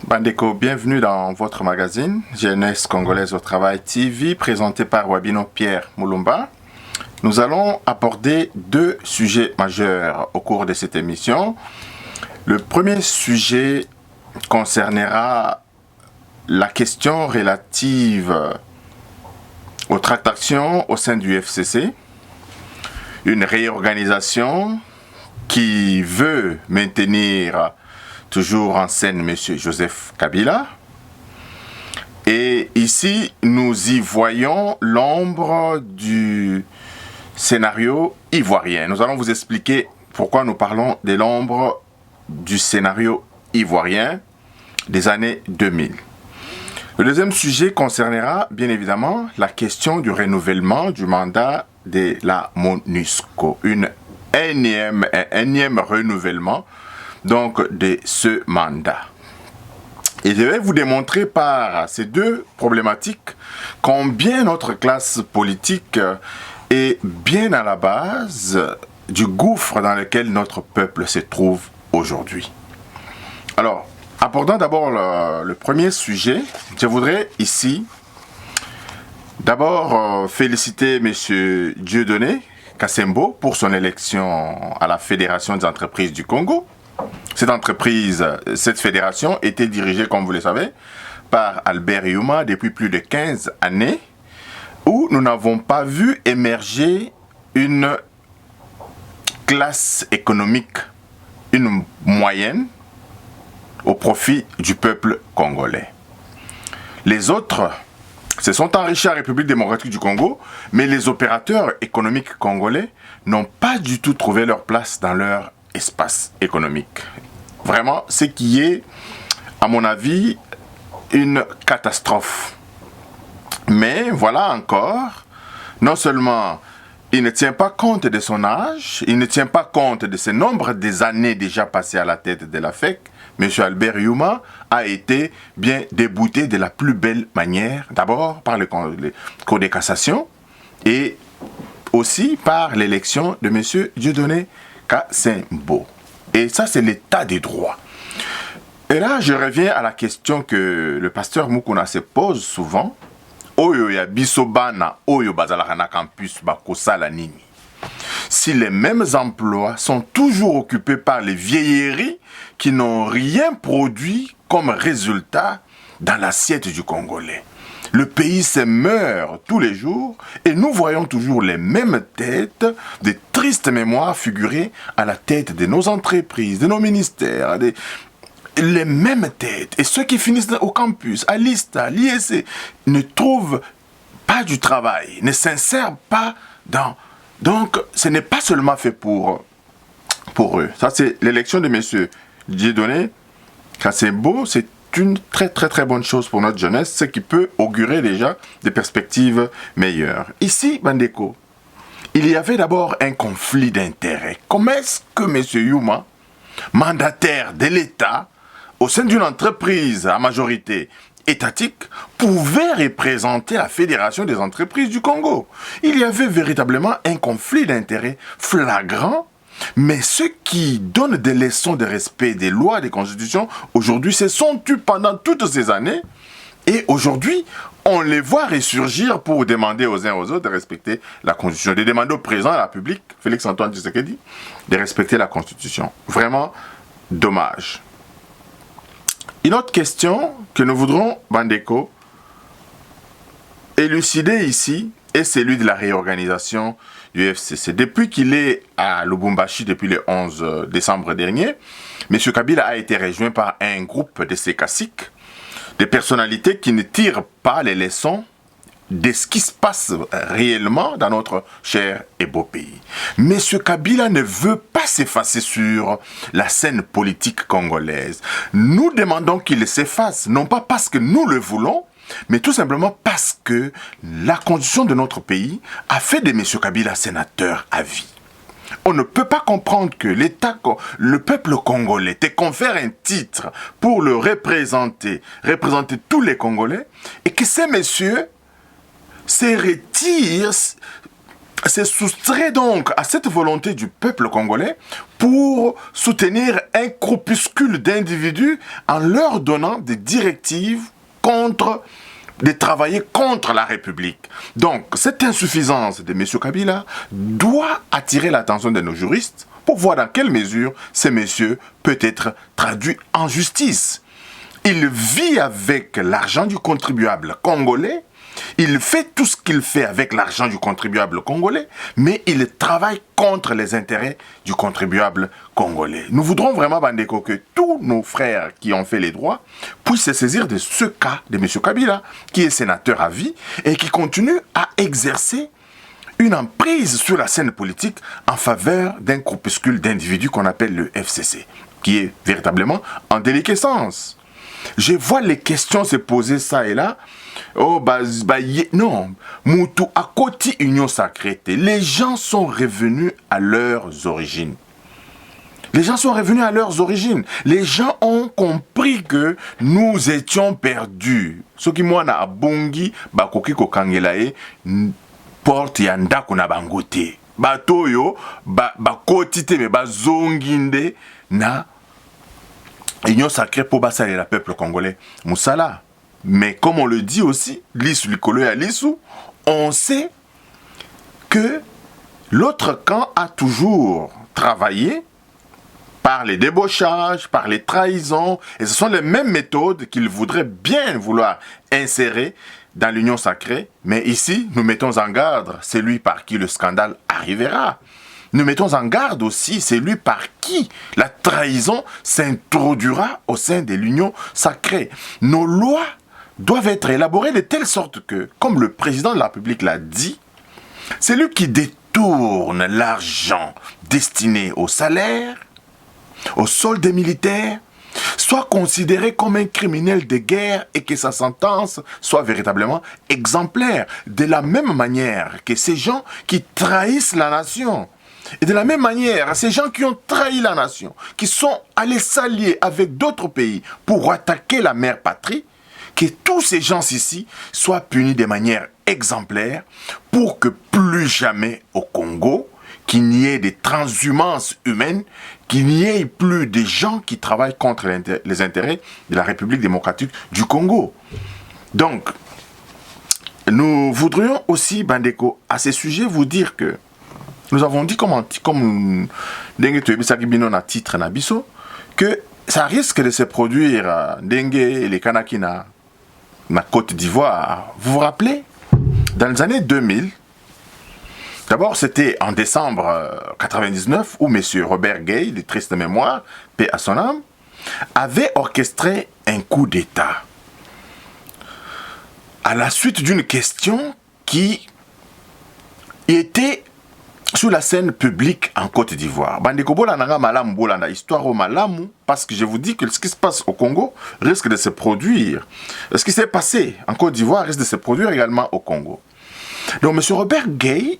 Bandeko, bienvenue dans votre magazine Jeunesse Congolaise au Travail TV, présenté par Wabino Pierre Moulumba. Nous allons aborder deux sujets majeurs au cours de cette émission. Le premier sujet concernera la question relative aux tractations au sein du FCC, une réorganisation qui veut maintenir toujours en scène M. Joseph Kabila. Et ici, nous y voyons l'ombre du scénario ivoirien. Nous allons vous expliquer pourquoi nous parlons de l'ombre du scénario ivoirien des années 2000. Le deuxième sujet concernera bien évidemment la question du renouvellement du mandat de la MONUSCO. Un énième renouvellement donc de ce mandat. Et je vais vous démontrer par ces deux problématiques combien notre classe politique est bien à la base du gouffre dans lequel notre peuple se trouve aujourd'hui. Alors, abordant d'abord le premier sujet, je voudrais ici d'abord féliciter M. Dieudonné Kassembo pour son élection à la Fédération des entreprises du Congo. Cette fédération était dirigée, comme vous le savez, par Albert Youma depuis plus de 15 années, où nous n'avons pas vu émerger une classe économique, une moyenne, au profit du peuple congolais. Les autres se sont enrichis à la République démocratique du Congo, mais les opérateurs économiques congolais n'ont pas du tout trouvé leur place dans leur espace économique. Vraiment, ce qui est, à mon avis, une catastrophe. Mais voilà encore, non seulement il ne tient pas compte de son âge, il ne tient pas compte de ce nombre des années déjà passées à la tête de la FEC, M. Albert Youma a été bien débouté de la plus belle manière, d'abord par le Cour de cassation et aussi par l'élection de M. Dieudonné Kassembo. Et ça, c'est l'état des droits. Et là, je reviens à la question que le pasteur Mukuna se pose souvent. Oyo ya bisobana, oyo bazalaka na campus bakosala nini. Si les mêmes emplois sont toujours occupés par les vieilleries qui n'ont rien produit comme résultat dans l'assiette du Congolais. Le pays se meurt tous les jours et nous voyons toujours les mêmes têtes, des tristes mémoires figurer à la tête de nos entreprises, de nos ministères, les mêmes têtes. Et ceux qui finissent au campus, à l'ISTA, à l'ISC, ne trouvent pas du travail, ne s'insèrent pas dans... Donc, ce n'est pas seulement fait pour eux. Ça, c'est l'élection de M. Dieudonné Kassembo, c'est une très bonne chose pour notre jeunesse, ce qui peut augurer déjà des perspectives meilleures. Ici, Bandeko, il y avait d'abord un conflit d'intérêts. Comment est-ce que M. Youma, mandataire de l'État, au sein d'une entreprise à majorité étatique, pouvait représenter la Fédération des entreprises du Congo? Il y avait véritablement un conflit d'intérêts flagrant. Mais ceux qui donnent des leçons de respect des lois, des constitutions, aujourd'hui se sont tus pendant toutes ces années. Et aujourd'hui, on les voit ressurgir pour demander aux uns aux autres de respecter la constitution, de demander au président de la République, Félix-Antoine Tshisekedi, de respecter la constitution. Vraiment dommage. Une autre question que nous voudrons, Bandeko, élucider ici est celui de la réorganisation du FCC. Depuis qu'il est à Lubumbashi depuis le 11 décembre dernier, M. Kabila a été rejoint par un groupe de ses caciques, des personnalités qui ne tirent pas les leçons de ce qui se passe réellement dans notre cher et beau pays. M. Kabila ne veut pas s'effacer sur la scène politique congolaise. Nous demandons qu'il s'efface, non pas parce que nous le voulons, mais tout simplement parce que la constitution de notre pays a fait de M. Kabila sénateur à vie. On ne peut pas comprendre que le peuple congolais te confère un titre pour le représenter tous les Congolais, et que ces messieurs se retirent s'est soustrait donc à cette volonté du peuple congolais pour soutenir un groupuscule d'individus en leur donnant des directives de travailler contre la République. Donc, cette insuffisance de M. Kabila doit attirer l'attention de nos juristes pour voir dans quelle mesure ce monsieur peut être traduit en justice. Il vit avec l'argent du contribuable congolais. Il fait tout ce qu'il fait avec l'argent du contribuable congolais, mais il travaille contre les intérêts du contribuable congolais. Nous voudrons vraiment, Bandeko, que tous nos frères qui ont fait les droits puissent se saisir de ce cas de M. Kabila, qui est sénateur à vie et qui continue à exercer une emprise sur la scène politique en faveur d'un groupuscule d'individus qu'on appelle le FCC, qui est véritablement en déliquescence. Je vois les questions se poser ça et là. Oh, non. Moutou, à côté Union Sacrée, les gens sont revenus à leurs origines. Les gens sont revenus à leurs origines. Les gens ont compris que nous étions perdus. Ce qui moi na abongi, bakoki kokangelae, porte yanda kuna bangote. Batoyo, bakotite me bazonginde na Union Sacrée pour bassaler le peuple congolais. Moussala. Mais comme on le dit aussi, l'issue likolo ya l'issue, on sait que l'autre camp a toujours travaillé par les débauchages, par les trahisons, et ce sont les mêmes méthodes qu'ils voudraient bien vouloir insérer dans l'Union Sacrée. Mais ici, nous mettons en garde celui par qui le scandale arrivera. Nous mettons en garde aussi celui par qui la trahison s'introduira au sein de l'Union Sacrée. Nos lois doivent être élaborées de telle sorte que, comme le président de la République l'a dit, celui qui détourne l'argent destiné au salaire, au solde des militaires, soit considéré comme un criminel de guerre et que sa sentence soit véritablement exemplaire. De la même manière que ces gens qui trahissent la nation, et de la même manière, ces gens qui ont trahi la nation, qui sont allés s'allier avec d'autres pays pour attaquer la mère patrie, que tous ces gens ici soient punis de manière exemplaire pour que plus jamais au Congo, qu'il n'y ait des transhumances humaines, qu'il n'y ait plus de gens qui travaillent contre les intérêts de la République démocratique du Congo. Donc, nous voudrions aussi, Bandeko, à ce sujet, vous dire que nous avons dit comme Dengue Tuebisaki Bino na titre na biso, que ça risque de se produire Dengue et les Kanaki na Côte d'Ivoire. Vous vous rappelez, dans les années 2000, d'abord c'était en décembre 1999 où M. Robert Gay, de triste mémoire, paix à son âme, avait orchestré un coup d'État à la suite d'une question qui était sur la scène publique en Côte d'Ivoire. Bandeko Bolananga Malam Bolanda, histoire au Malamu, parce que je vous dis que ce qui se passe au Congo risque de se produire. Ce qui s'est passé en Côte d'Ivoire risque de se produire également au Congo. Donc M. Robert Gay,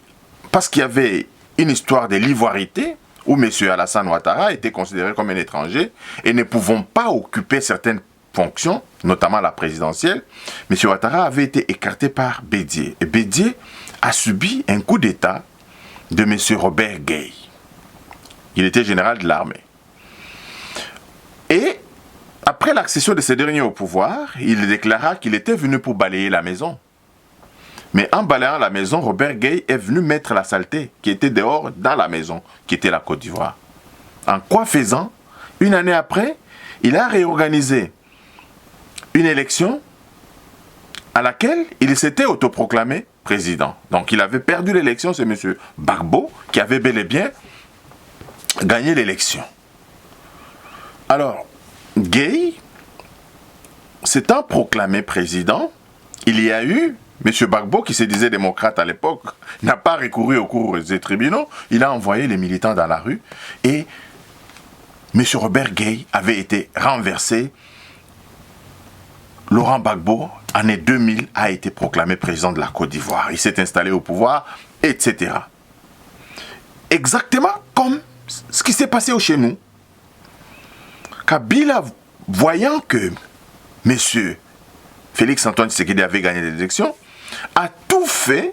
parce qu'il y avait une histoire de l'ivoirité, où M. Alassane Ouattara était considéré comme un étranger et ne pouvant pas occuper certaines fonctions, notamment la présidentielle, M. Ouattara avait été écarté par Bédié. Et Bédié a subi un coup d'État de M. Robert Gay. Il était général de l'armée. Et après l'accession de ce dernier au pouvoir, il déclara qu'il était venu pour balayer la maison. Mais en balayant la maison, Robert Gay est venu mettre la saleté qui était dehors dans la maison, qui était la Côte d'Ivoire. En quoi faisant, une année après, il a réorganisé une élection à laquelle il s'était autoproclamé président. Donc il avait perdu l'élection, c'est M. Gbagbo qui avait bel et bien gagné l'élection. Alors, Gay, s'étant proclamé président, il y a eu M. Gbagbo, qui se disait démocrate à l'époque, n'a pas recouru au cours des tribunaux, il a envoyé les militants dans la rue et M. Robert Gay avait été renversé. Laurent Gbagbo, année 2000, a été proclamé président de la Côte d'Ivoire. Il s'est installé au pouvoir, etc. Exactement comme ce qui s'est passé chez nous. Kabila, voyant que M. Félix Antoine Tshisekedi avait gagné les élections, a tout fait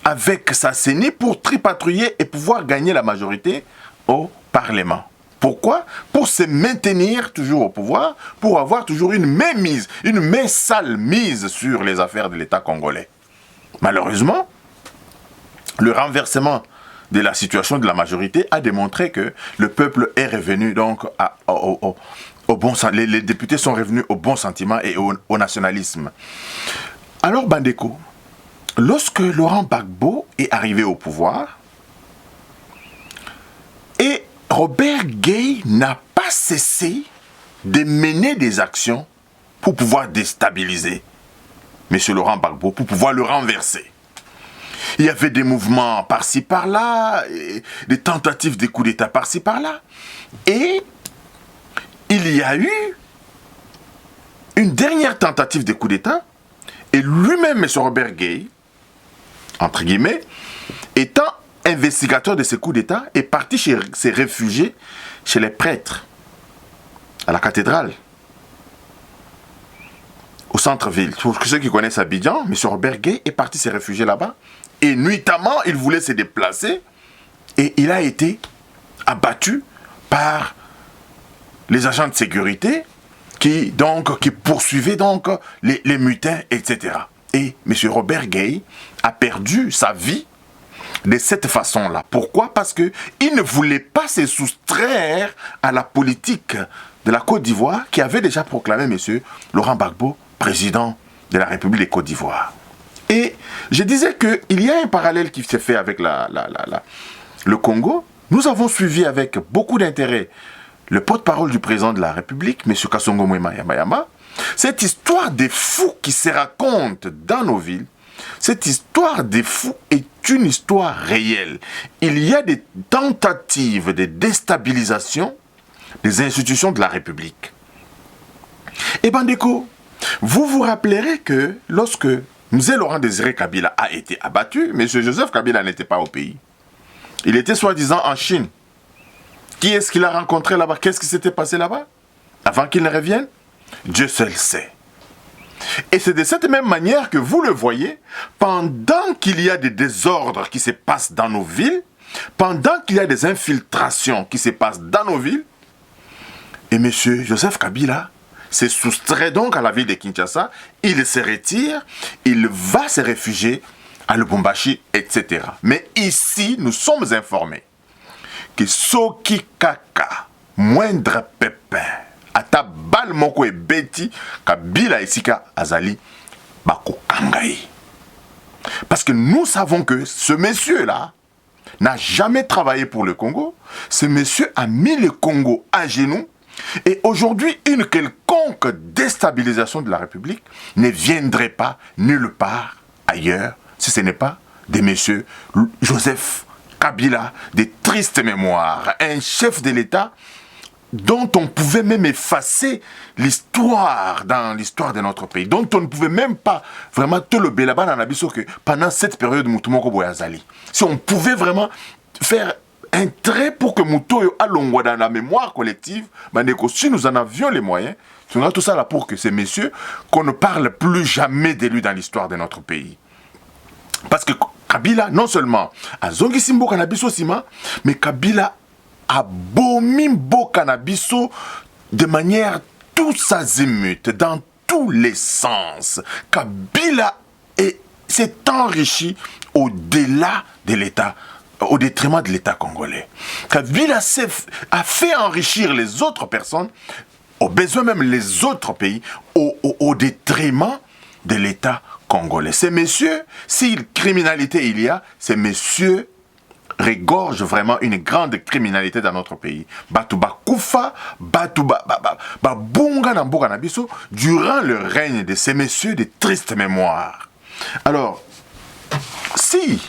avec sa CENI pour tripatouiller et pouvoir gagner la majorité au Parlement. Pourquoi? Pour se maintenir toujours au pouvoir, pour avoir toujours une mainmise, une main sale mise sur les affaires de l'État congolais. Malheureusement, le renversement de la situation de la majorité a démontré que le peuple est revenu donc au bon sens. Les députés sont revenus au bon sentiment et au nationalisme. Alors, Bandeko, lorsque Laurent Gbagbo est arrivé au pouvoir, et Robert Gueye n'a pas cessé de mener des actions pour pouvoir déstabiliser M. Laurent Gbagbo, pour pouvoir le renverser. Il y avait des mouvements par-ci par-là, des tentatives de coup d'État par-ci par-là. Et il y a eu une dernière tentative de coup d'État, et lui-même, M. Robert Gueye, entre guillemets, étant investigateur de ces coups d'État, est parti se réfugier chez les prêtres, à la cathédrale, au centre-ville. Pour ceux qui connaissent Abidjan, M. Robert Gueye est parti se réfugier là-bas, et nuitamment, il voulait se déplacer, et il a été abattu par les agents de sécurité qui poursuivaient donc les mutins, etc. Et M. Robert Gueye a perdu sa vie de cette façon-là. Pourquoi? Parce qu'il ne voulait pas se soustraire à la politique de la Côte d'Ivoire qui avait déjà proclamé M. Laurent Gbagbo président de la République de Côte d'Ivoire. Et je disais qu'il y a un parallèle qui s'est fait avec le Congo. Nous avons suivi avec beaucoup d'intérêt le porte-parole du président de la République, M. Kasongo Mwema Yama. Cette histoire des fous qui se raconte dans nos villes, cette histoire des fous est une histoire réelle. Il y a des tentatives de déstabilisation des institutions de la République. Et Bandeko, vous vous rappellerez que lorsque M. Laurent Désiré Kabila a été abattu, M. Joseph Kabila n'était pas au pays. Il était soi-disant en Chine. Qui est-ce qu'il a rencontré là-bas? Qu'est-ce qui s'était passé là-bas? Avant qu'il ne revienne? Dieu seul sait. Et c'est de cette même manière que vous le voyez, pendant qu'il y a des désordres qui se passent dans nos villes, pendant qu'il y a des infiltrations qui se passent dans nos villes, et M. Joseph Kabila se soustrait donc à la ville de Kinshasa, il se retire, il va se réfugier à Lubumbashi, etc. Mais ici, nous sommes informés que Soki Kaka, moindre pépin, ata bal moko e beti, Kabila esika azali bako kangai. Parce que nous savons que ce monsieur-là n'a jamais travaillé pour le Congo. Ce monsieur a mis le Congo à genoux. Et aujourd'hui, une quelconque déstabilisation de la République ne viendrait pas nulle part ailleurs si ce n'est pas de monsieur Joseph Kabila, des tristes mémoires, un chef de l'État dont on pouvait même effacer l'histoire dans l'histoire de notre pays, dont on ne pouvait même pas vraiment te le bélaban dans l'abisso que pendant cette période Moutoumoko Boyazali. Si on pouvait vraiment faire un trait pour que Moutoyo allongwa dans la mémoire collective, si nous en avions les moyens, on a tout ça là pour que ces messieurs, qu'on ne parle plus jamais de lui dans l'histoire de notre pays. Parce que Kabila, non seulement a zongi simbo kanabiso sima, mais Kabila a bomi mbo kanabiso de manière tous azimuts, dans tous les sens. Kabila s'est enrichi au-delà de l'État, au détriment de l'État congolais. Kabila a fait enrichir les autres personnes, au besoin même les autres pays, au détriment de l'État congolais. Ces messieurs, si criminalité il y a, ces messieurs regorgent vraiment une grande criminalité dans notre pays. Batouba Koufa, Batouba Bunga Namboka Nabiso, durant le règne de ces messieurs de tristes mémoires. Alors, si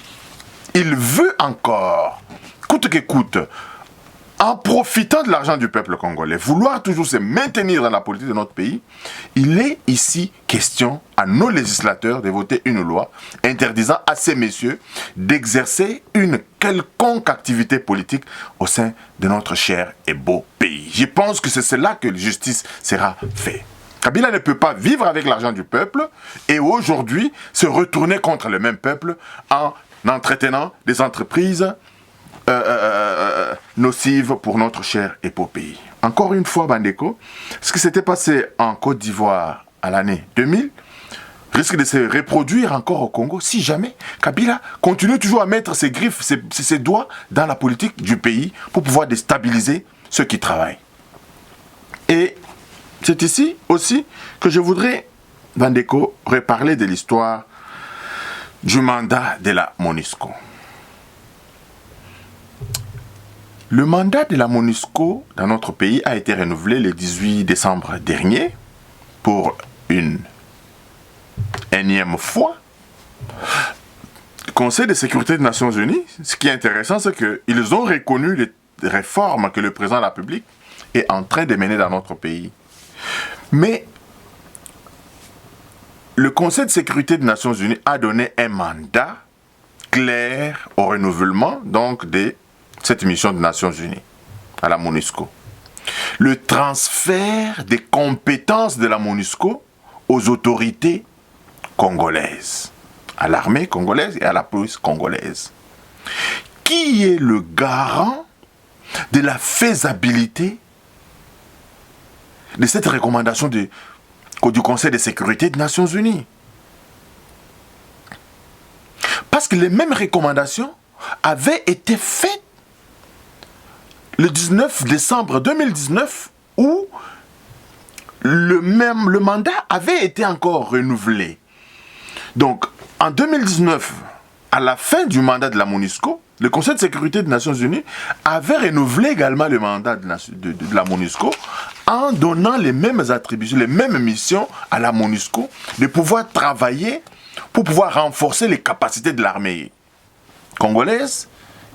il veut encore, coûte que coûte, en profitant de l'argent du peuple congolais, vouloir toujours se maintenir dans la politique de notre pays, il est ici question à nos législateurs de voter une loi interdisant à ces messieurs d'exercer une quelconque activité politique au sein de notre cher et beau pays. Je pense que c'est cela que la justice sera faite. Kabila ne peut pas vivre avec l'argent du peuple et aujourd'hui se retourner contre le même peuple en entretenant des entreprises nocives pour notre chère épopée. Encore une fois, Bandeko, ce qui s'était passé en Côte d'Ivoire à l'année 2000 risque de se reproduire encore au Congo si jamais Kabila continue toujours à mettre ses griffes, ses doigts dans la politique du pays pour pouvoir déstabiliser ceux qui travaillent. Et c'est ici aussi que je voudrais, Bandeko, reparler de l'histoire du mandat de la MONUSCO. Le mandat de la MONUSCO dans notre pays a été renouvelé le 18 décembre dernier pour une énième fois. Le Conseil de sécurité des Nations Unies, ce qui est intéressant, c'est qu'ils ont reconnu les réformes que le président de la République est en train de mener dans notre pays. Mais le Conseil de sécurité des Nations Unies a donné un mandat clair au renouvellement donc de cette mission des Nations Unies à la MONUSCO. Le transfert des compétences de la MONUSCO aux autorités congolaises, à l'armée congolaise et à la police congolaise. Qui est le garant de la faisabilité de cette recommandation du Conseil de sécurité des Nations Unies? Parce que les mêmes recommandations avaient été faites le 19 décembre 2019 où le mandat avait été encore renouvelé. Donc, en 2019, à la fin du mandat de la MONUSCO, le Conseil de sécurité des Nations Unies avait renouvelé également le mandat de la MONUSCO en donnant les mêmes attributions, les mêmes missions à la MONUSCO de pouvoir travailler pour pouvoir renforcer les capacités de l'armée congolaise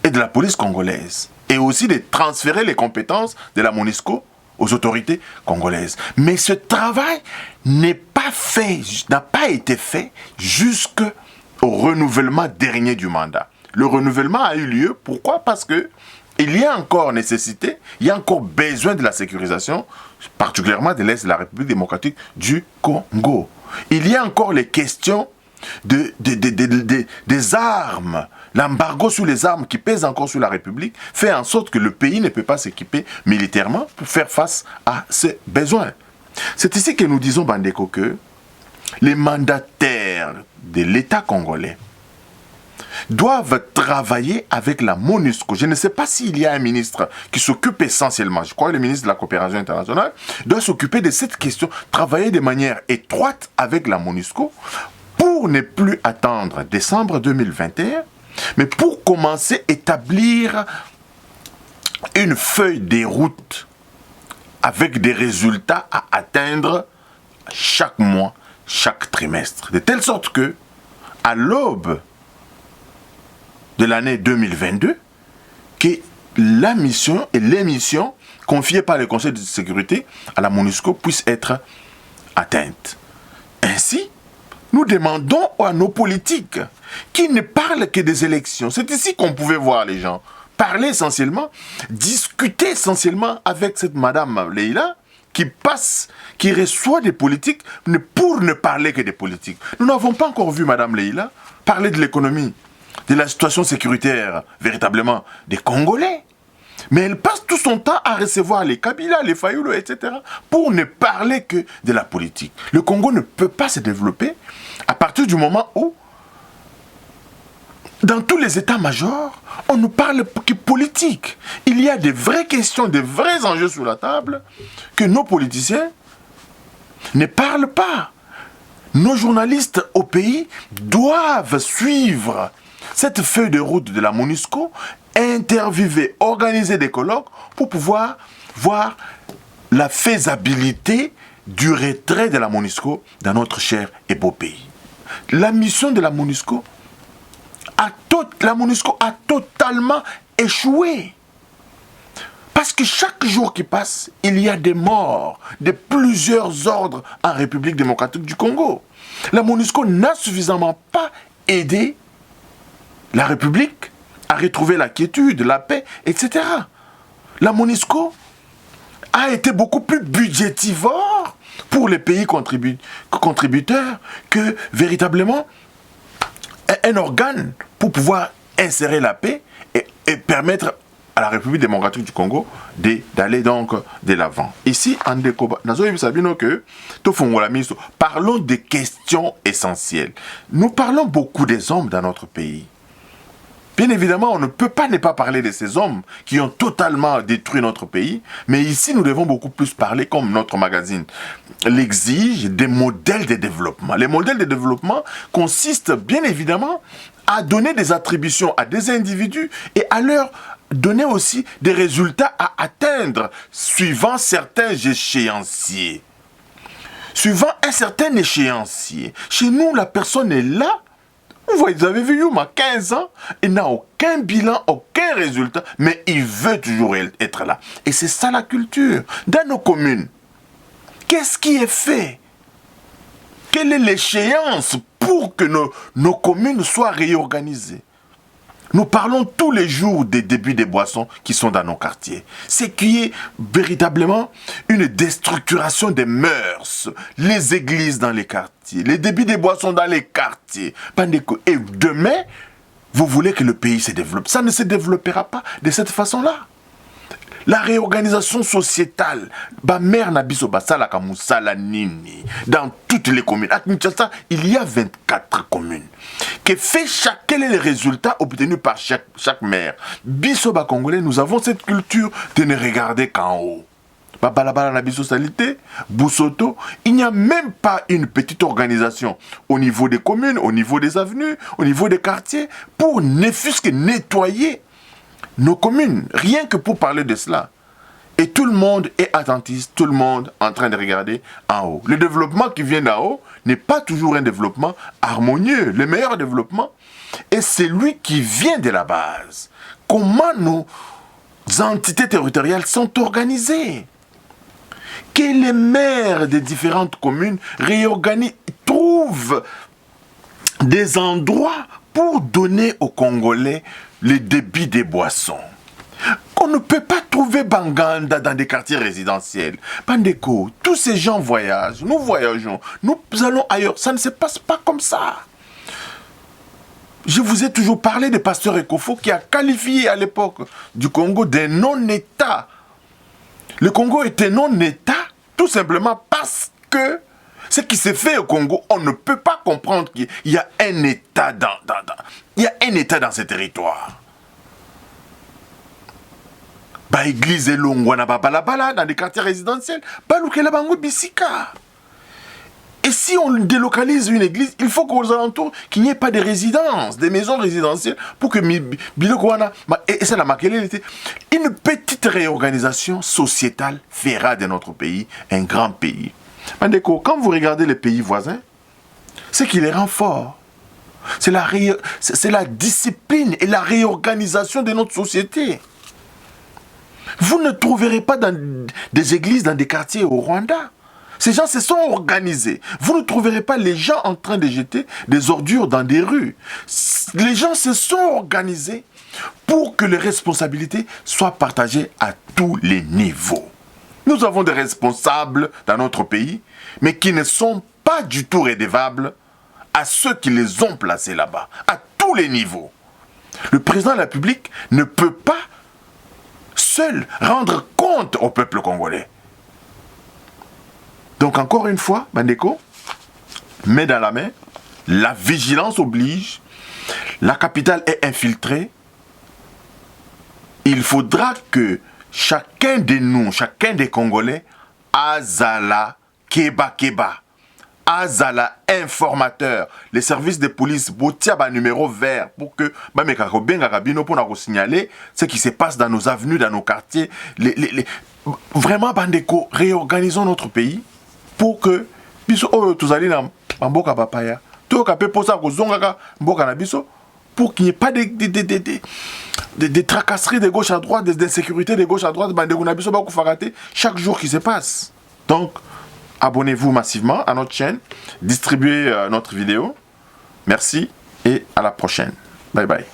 et de la police congolaise. Et aussi de transférer les compétences de la MONUSCO aux autorités congolaises. Mais ce travail n'a pas été fait jusqu'au renouvellement dernier du mandat. Le renouvellement a eu lieu, pourquoi? Parce que il y a encore nécessité, il y a encore besoin de la sécurisation, particulièrement de l'Est de la République démocratique du Congo. Il y a encore les questions des armes. L'embargo sur les armes qui pèse encore sur la République fait en sorte que le pays ne peut pas s'équiper militairement pour faire face à ses besoins. C'est ici que nous disons, Bandeko, que les mandataires de l'État congolais doivent travailler avec la MONUSCO. Je ne sais pas s'il y a un ministre qui s'occupe essentiellement, je crois que le ministre de la coopération internationale doit s'occuper de cette question, travailler de manière étroite avec la MONUSCO pour ne plus attendre décembre 2021, mais pour commencer à établir une feuille de route avec des résultats à atteindre chaque mois, chaque trimestre. De telle sorte que, à l'aube de l'année 2022, que la mission et les missions confiées par le Conseil de sécurité à la MONUSCO puissent être atteintes. Ainsi, nous demandons à nos politiques qui ne parlent que des élections. C'est ici qu'on pouvait voir les gens parler essentiellement, discuter essentiellement avec cette madame Leïla qui reçoit des politiques pour ne parler que des politiques. Nous n'avons pas encore vu madame Leïla parler de l'économie, de la situation sécuritaire véritablement des Congolais. Mais elle passe tout son temps à recevoir les Kabila, les Fayulu, etc. pour ne parler que de la politique. Le Congo ne peut pas se développer à partir du moment où, dans tous les états-majors, on ne parle que politique. Il y a des vraies questions, des vrais enjeux sur la table que nos politiciens ne parlent pas. Nos journalistes au pays doivent suivre cette feuille de route de la MONUSCO, interviewer, organiser des colloques pour pouvoir voir la faisabilité du retrait de la MONUSCO dans notre cher et beau pays. La mission de la MONUSCO a totalement échoué. Parce que chaque jour qui passe, il y a des morts de plusieurs ordres en République démocratique du Congo. La MONUSCO n'a suffisamment pas aidé la République à retrouver la quiétude, la paix, etc. La MONUSCO a été beaucoup plus budgétivore pour les pays contributeurs que véritablement un organe pour pouvoir insérer la paix et permettre à la République démocratique du Congo d'aller donc de l'avant. Ici, en découvre, parlons des questions essentielles. Nous parlons beaucoup des hommes dans notre pays. Bien évidemment, on ne peut pas ne pas parler de ces hommes qui ont totalement détruit notre pays, mais ici, nous devons beaucoup plus parler, comme notre magazine l'exige, des modèles de développement. Les modèles de développement consistent bien évidemment à donner des attributions à des individus et à leur donner aussi des résultats à atteindre suivant certains échéanciers. Suivant un certain échéancier. Chez nous, la personne est là. Vous avez vu Yuma, 15 ans, il n'a aucun bilan, aucun résultat, mais il veut toujours être là. Et c'est ça la culture. Dans nos communes, qu'est-ce qui est fait? Quelle est l'échéance pour que nos communes soient réorganisées? Nous parlons tous les jours des débuts des boissons qui sont dans nos quartiers. C'est qui est véritablement une déstructuration des mœurs. Les églises dans les quartiers, les débits des boissons dans les quartiers. Et demain, vous voulez que le pays se développe. Ça ne se développera pas de cette façon-là. La réorganisation sociétale, dans toutes les communes. À Kinshasa, il y a 24 communes. Que fait quel est le résultat obtenu par chaque maire? Bisoba Congolais, nous avons cette culture de ne regarder qu'en haut. Boussoto, il n'y a même pas une petite organisation au niveau des communes, au niveau des avenues, au niveau des quartiers, pour ne fût-ce que nettoyer nos communes, rien que pour parler de cela. Et tout le monde est attentiste, tout le monde en train de regarder en haut. Le développement qui vient d'en haut n'est pas toujours un développement harmonieux. Le meilleur développement est celui qui vient de la base. Comment nos entités territoriales sont organisées? Que les maires des différentes communes trouvent des endroits pour donner aux Congolais le débit des boissons. On ne peut pas trouver Banganda dans des quartiers résidentiels. Pandeko, tous ces gens voyagent, nous voyageons, nous allons ailleurs. Ça ne se passe pas comme ça. Je vous ai toujours parlé de Pasteur Ekofo qui a qualifié à l'époque du Congo d'un non-État. Le Congo est un non-État tout simplement parce que ce qui s'est fait au Congo, on ne peut pas comprendre qu'il y a un État dans ces territoires. Église Elongwana Babalabala dans des quartiers résidentiels, Balukela Bango Bisika. Et si on délocalise une église, il faut qu'aux alentours, qu'il n'y ait pas de résidences, des maisons résidentielles, pour que Bilokwana, et c'est la maquillée, une petite réorganisation sociétale fera de notre pays un grand pays. Mandeko, quand vous regardez les pays voisins, ce qui les rend forts, c'est la discipline et la réorganisation de notre société. Vous ne trouverez pas dans des églises, dans des quartiers au Rwanda. Ces gens se sont organisés. Vous ne trouverez pas les gens en train de jeter des ordures dans des rues. Les gens se sont organisés pour que les responsabilités soient partagées à tous les niveaux. Nous avons des responsables dans notre pays, mais qui ne sont pas du tout redevables à ceux qui les ont placés là-bas, à tous les niveaux. Le président de la République ne peut pas seul rendre compte au peuple congolais. Donc encore une fois, Bandeko, main dans la main, la vigilance oblige, la capitale est infiltrée. Il faudra que chacun de nous, chacun des Congolais, azala keba, azala informateur, les services de police, botia ba numéro vert pour que pour signaler ce qui se passe dans nos avenues, dans nos quartiers. Vraiment, Bandeko, réorganisons notre pays pour que pour qu'il n'y ait pas des tracasseries de gauche à droite, des insécurités de gauche à droite, chaque jour qui se passe. Donc, abonnez-vous massivement à notre chaîne, distribuez notre vidéo. Merci et à la prochaine. Bye bye.